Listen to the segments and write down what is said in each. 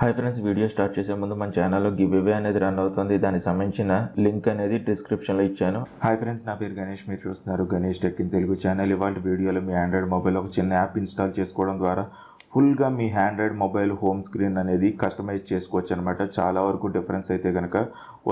Hi friends, video start చేసే ముందు మన ఛానల్లో గివ్ అవే అనేది రన్ అవుతుంది. దానికి సంబంధించిన లింక్ అనేది డిస్క్రిప్షన్లో ఇచ్చాను. హాయ్ ఫ్రెండ్స్, నా పేరు గణేష్. మీరు చూస్తున్నారు Ganesh tech in Telugu channel. ఇవాళ వీడియోలో మీ ఆండ్రాయిడ్ మొబైల్ ఒక చిన్న యాప్ ఇన్స్టాల్ చేసుకోవడం ద్వారా ఫుల్గా మీ ఆండ్రాయిడ్ మొబైల్ హోమ్ స్క్రీన్ అనేది కస్టమైజ్ చేసుకోవచ్చు అనమాట. చాలా వరకు డిఫరెన్స్ అయితే కనుక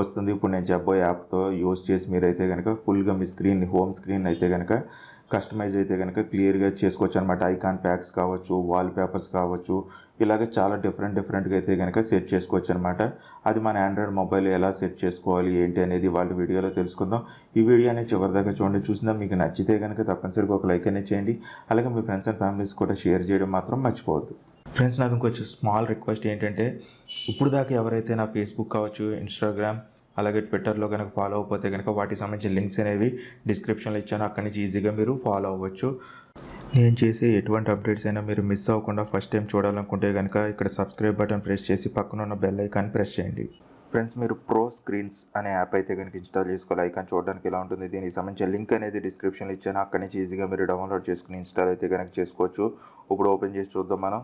వస్తుంది. ఇప్పుడు నేను చెప్పబోయే యాప్తో యూజ్ చేసి మీరైతే కనుక ఫుల్గా మీ స్క్రీన్ హోమ్ స్క్రీన్ అయితే కనుక కస్టమైజ్ అయితే కనుక క్లియర్గా చేసుకోవచ్చు అనమాట. ఐకాన్ ప్యాక్స్ కావచ్చు, వాల్ పేపర్స్ కావచ్చు, ఇలాగ చాలా డిఫరెంట్గా అయితే కనుక సెట్ చేసుకోవచ్చు అనమాట. అది మన ఆండ్రాయిడ్ మొబైల్ ఎలా సెట్ చేసుకోవాలి ఏంటి అనేది వాళ్ళ వీడియోలో తెలుసుకుందాం. ఈ వీడియో అనేది చివరిదాకా చూడండి. చూసినా మీకు నచ్చితే కనుక తప్పనిసరిగా ఒక లైక్ అనేది చేయండి. అలాగే మీ ఫ్రెండ్స్ అండ్ ఫ్యామిలీస్ కూడా షేర్ చేయడం మాత్రం మర్చిపోవద్దు. ఫ్రెండ్స్, నాకు ఇంకొంచెం స్మాల్ రిక్వెస్ట్ ఏంటంటే, ఇప్పుడు దాకా ఎవరైతే నా ఫేస్బుక్ కావచ్చు, ఇన్స్టాగ్రామ్, అలాగే ట్విట్టర్లో కనుక ఫాలో అయిపోతే కనుక వాటికి సంబంధించిన లింక్స్ అనేవి డిస్క్రిప్షన్లో ఇచ్చాను. అక్కడి నుంచి ఈజీగా మీరు ఫాలో అవ్వచ్చు. నేను చేసే ఎటువంటి అప్డేట్స్ అయినా మీరు మిస్ అవ్వకుండా ఫస్ట్ టైం చూడాలనుకుంటే కనుక ఇక్కడ సబ్స్క్రైబ్ బటన్ ప్రెస్ చేసి పక్కన ఉన్న బెల్ ఐకాన్ ప్రెస్ చేయండి. ఫ్రెండ్స్, మీరు ప్రో స్క్రీన్స్ అనే యాప్ అయితే కనుక ఇన్స్టాల్ చేసుకోవాలి. ఐకాన్ చూడడానికి ఎలా ఉంటుంది, దీనికి సంబంధించిన లింక్ అనేది డిస్క్రిప్షన్లో ఇచ్చాను. అక్కడి నుంచి ఈజీగా మీరు డౌన్లోడ్ చేసుకుని ఇన్స్టాల్ అయితే కనుక చేసుకోవచ్చు. ఇప్పుడు ఓపెన్ చేసి చూద్దాం. మనం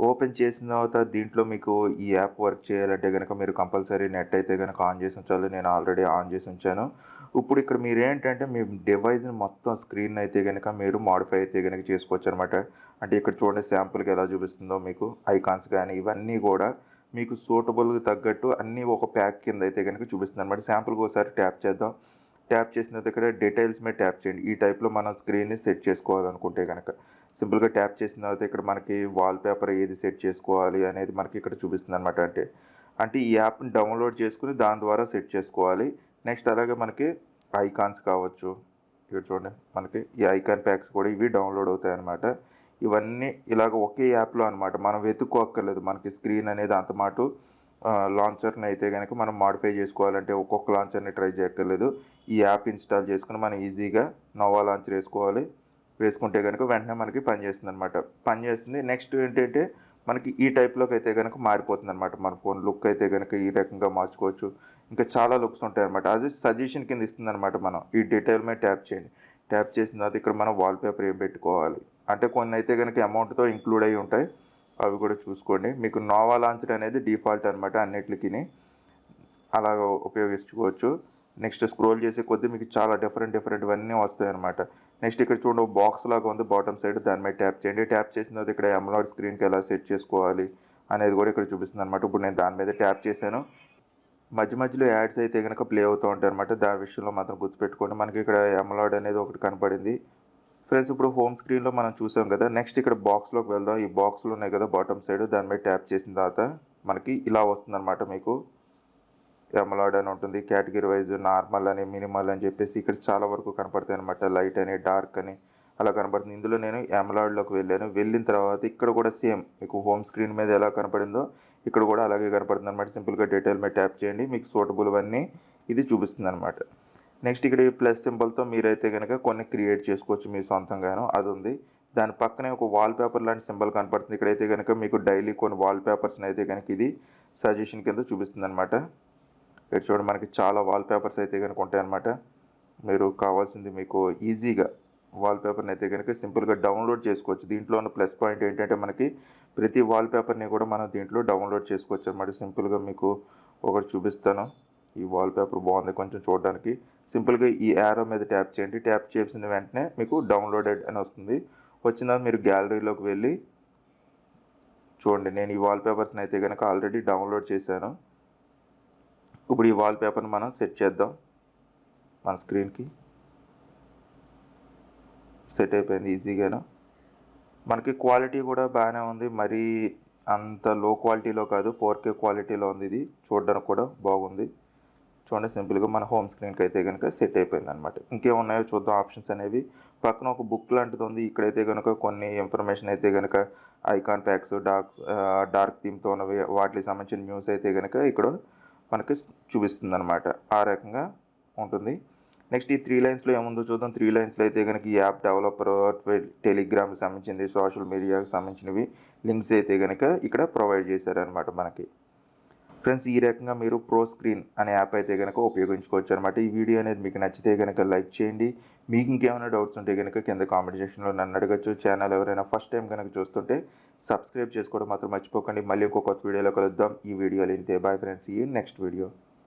ఓపెన్ చేసిన తర్వాత దీంట్లో మీకు ఈ యాప్ వర్క్ చేయాలంటే కనుక మీరు కంపల్సరీ నెట్ అయితే కనుక ఆన్ చేసి ఉంచాలి. నేను ఆల్రెడీ ఆన్ చేసి ఉంచాను. ఇప్పుడు ఇక్కడ మీరు ఏంటంటే మీ డివైస్ని మొత్తం స్క్రీన్ అయితే కనుక మీరు మాడిఫై అయితే కనుక చేసుకోవచ్చు అనమాట. అంటే ఇక్కడ చూడండి, శాంపుల్కి ఎలా చూపిస్తుందో మీకు ఐకాన్స్ కానీ ఇవన్నీ కూడా మీకు సూటబుల్గా తగ్గట్టు అన్నీ ఒక ప్యాక్ కింద అయితే కనుక చూపిస్తుంది అనమాట. శాంపుల్కి ఒకసారి ట్యాప్ చేద్దాం. ట్యాప్ చేసిన తర్వాత ఇక్కడ డీటెయిల్స్ మీద ట్యాప్ చేయండి. ఈ టైప్లో మనం స్క్రీన్ని సెట్ చేసుకోవాలనుకుంటే కనుక సింపుల్గా ట్యాప్ చేసిన తర్వాత ఇక్కడ మనకి వాల్పేపర్ ఏది సెట్ చేసుకోవాలి అనేది మనకి ఇక్కడ చూపిస్తుంది అనమాట. అంటే ఈ యాప్ని డౌన్లోడ్ చేసుకుని దాని ద్వారా సెట్ చేసుకోవాలి. నెక్స్ట్ అలాగే మనకి ఐకాన్స్ కావచ్చు, ఇక్కడ చూడండి మనకి ఈ ఐకాన్ ప్యాక్స్ కూడా ఇవి డౌన్లోడ్ అవుతాయి అన్నమాట. ఇవన్నీ ఇలాగ ఒకే యాప్లో అనమాట. మనం వెతుక్కోక్కర్లేదు. మనకి స్క్రీన్ అనేది అంత మాటు లాంచర్ని అయితే కనుక మనం మాడిఫై చేసుకోవాలంటే ఒక్కొక్క లాంచర్ని ట్రై చేయక్కర్లేదు. ఈ యాప్ ఇన్స్టాల్ చేసుకుని మనం ఈజీగా నోవా లాంచర్ వేసుకుంటే కనుక వెంటనే మనకి పనిచేస్తుంది అనమాట. పనిచేస్తుంది. నెక్స్ట్ ఏంటంటే మనకి ఈ టైప్లోకి అయితే కనుక మారిపోతుంది అనమాట. మన ఫోన్ లుక్ అయితే కనుక ఈ రకంగా మార్చుకోవచ్చు. ఇంకా చాలా లుక్స్ ఉంటాయి అనమాట. అది సజెషన్ కింద ఇస్తుంది అనమాట. మనం ఈ డీటెయిల్ మీద ట్యాప్ చేయండి. ట్యాప్ చేసిన తర్వాత ఇక్కడ మనం వాల్పేపర్ ఏం పెట్టుకోవాలి అంటే కొన్ని అయితే కనుక అమౌంట్తో ఇంక్లూడ్ అయ్యి ఉంటాయి. అవి కూడా చూసుకోండి. మీకు నోవా లాంచర్ అనేది డిఫాల్ట్ అనమాట. అన్నిటికీ అలాగ ఉపయోగించుకోవచ్చు. నెక్స్ట్ స్క్రోల్ చేసే కొద్దీ మీకు చాలా డిఫరెంట్వన్నీ వస్తాయి అనమాట. నెక్స్ట్ ఇక్కడ చూడండి, బాక్స్ లాగా ఉంది బాటమ్ సైడ్, దాని మీద ట్యాప్ చేయండి. ట్యాప్ చేసిన తర్వాత ఇక్కడ అమోలెడ్ స్క్రీన్కి ఎలా సెట్ చేసుకోవాలి అనేది కూడా ఇక్కడ చూపిస్తుంది అనమాట. ఇప్పుడు నేను దాని మీద ట్యాప్ చేశాను. మధ్యలో యాడ్స్ అయితే కనుక ప్లే అవుతూ ఉంటాయి అనమాట. దాని విషయంలో మాత్రం గుర్తుపెట్టుకోండి. మనకి ఇక్కడ అమోలెడ్ అనేది ఒకటి కనపడింది. ఫ్రెండ్స్, ఇప్పుడు హోమ్ స్క్రీన్లో మనం చూసాం కదా. నెక్స్ట్ ఇక్కడ బాక్స్లోకి వెళ్దాం. ఈ బాక్స్లో ఉన్నాయి కదా బాటమ్ సైడ్, దాని మీద ట్యాప్ చేసిన తర్వాత మనకి ఇలా వస్తుందన్నమాట. మీకు అమోలెడ్ అని ఉంటుంది, కేటగిరీ వైజ్ నార్మల్ అని, మినిమల్ అని చెప్పేసి ఇక్కడ చాలా వరకు కనపడతాయి అనమాట. లైట్ అని, డార్క్ అని అలా కనపడుతుంది. ఇందులో నేను అమోలెడ్లోకి వెళ్ళిన తర్వాత ఇక్కడ కూడా సేమ్ మీకు హోమ్ స్క్రీన్ మీద ఎలా కనపడిందో ఇక్కడ కూడా అలాగే కనపడుతుంది అనమాట. సింపుల్గా డీటెయిల్ మీద ట్యాప్ చేయండి. మీకు సూటబుల్ అన్నీ ఇది చూపిస్తుంది అనమాట. నెక్స్ట్ ఇక్కడ ఈ ప్లస్ సింబల్తో మీరైతే కనుక కొన్ని క్రియేట్ చేసుకోవచ్చు మీ సొంతంగాను. అది ఉంది. దాని పక్కనే ఒక వాల్పేపర్ లాంటి సింబల్ కనపడుతుంది. ఇక్కడైతే కనుక మీకు డైలీ కొన్ని వాల్పేపర్స్ని అయితే కనుక ఇది సజెషన్ కింద చూపిస్తుంది అనమాట. ఇక్కడ చూడండి, మనకి చాలా వాల్పేపర్స్ అయితే కనుక ఉంటాయన్నమాట. మీరు కావాల్సింది మీకు ఈజీగా వాల్పేపర్ని అయితే కనుక సింపుల్గా డౌన్లోడ్ చేసుకోవచ్చు. దీంట్లో ఉన్న ప్లస్ పాయింట్ ఏంటంటే మనకి ప్రతి వాల్పేపర్ని కూడా మనం దీంట్లో డౌన్లోడ్ చేసుకోవచ్చు అనమాట. సింపుల్గా మీకు ఒకటి చూపిస్తాను. ఈ వాల్పేపర్ బాగుంది కొంచెం చూడడానికి. సింపుల్గా ఈ యారో మీద ట్యాప్ చేయండి. ట్యాప్ చేసిన వెంటనే మీకు డౌన్లోడెడ్ అని వస్తుంది. వచ్చిన మీరు గ్యాలరీలోకి వెళ్ళి చూడండి. నేను ఈ వాల్పేపర్స్ని అయితే కనుక ఆల్రెడీ డౌన్లోడ్ చేశాను. ఇప్పుడు ఈ వాల్పేపర్ని మనం సెట్ చేద్దాం. మన స్క్రీన్కి సెట్ అయిపోయింది ఈజీగాను. మనకి క్వాలిటీ కూడా బాగానే ఉంది. మరీ అంత లో క్వాలిటీలో కాదు, 4K క్వాలిటీలో ఉంది. ఇది చూడడానికి కూడా బాగుంది. చూడండి, సింపుల్గా మన హోమ్ స్క్రీన్కి అయితే కనుక సెట్ అయిపోయింది అనమాట. ఇంకేమున్నాయో చూద్దాం ఆప్షన్స్ అనేవి. పక్కన ఒక బుక్ లాంటిది ఉంది. ఇక్కడైతే కనుక కొన్ని ఇన్ఫర్మేషన్ అయితే కనుక ఐకాన్ ప్యాక్స్, డార్క్ థీమ్తో ఉన్నవి, వాటికి సంబంధించిన న్యూస్ అయితే కనుక ఇక్కడ మనకి చూపిస్తుంది అనమాట. ఆ రకంగా ఉంటుంది. నెక్స్ట్ ఈ 3 లైన్స్లో ఏముందో చూద్దాం. 3 లైన్స్లో అయితే కనుక ఈ యాప్ డెవలపర్, టెలిగ్రామ్కి సంబంధించింది, సోషల్ మీడియాకి సంబంధించినవి లింక్స్ అయితే కనుక ఇక్కడ ప్రొవైడ్ చేశారనమాట మనకి. ఫ్రెండ్స్ ఈ రకంగా మీరు ప్రో స్క్రీన్ అనే యాప్ అయితే కనుక ఉపయోగించుకోవచ్చు అనమాట. ఈ వీడియో అనేది మీకు నచ్చితే కనుక లైక్ చేయండి. మీకు ఇంకేమైనా డౌట్స్ ఉంటే కనుక కింద కామెంట్ సెక్షన్లో నన్ను అడగచ్చు. ఛానల్ ఎవరైనా ఫస్ట్ టైం కనుక చూస్తుంటే సబ్స్క్రైబ్ చేసుకోవడం మాత్రం మర్చిపోకండి. మళ్ళీ ఇంకో కొత్త వీడియోలో కలుద్దాం. ఈ వీడియోలో ఇంతే. Bye friends. ఈ నెక్స్ట్ వీడియో.